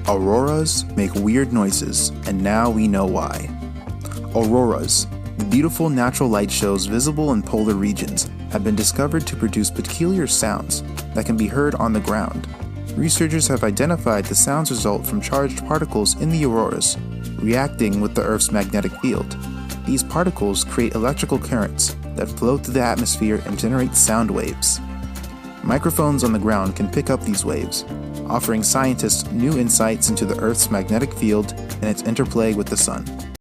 Auroras make weird noises, and now we know why. Auroras, the beautiful natural light shows visible in polar regions, have been discovered to produce peculiar sounds that can be heard on the ground. Researchers have identified the sounds result from charged particles in the auroras, reacting with the Earth's magnetic field. These particles create electrical currents that flow through the atmosphere and generate sound waves. Microphones on the ground can pick up these waves, offering scientists new insights into the Earth's magnetic field and its interplay with the sun.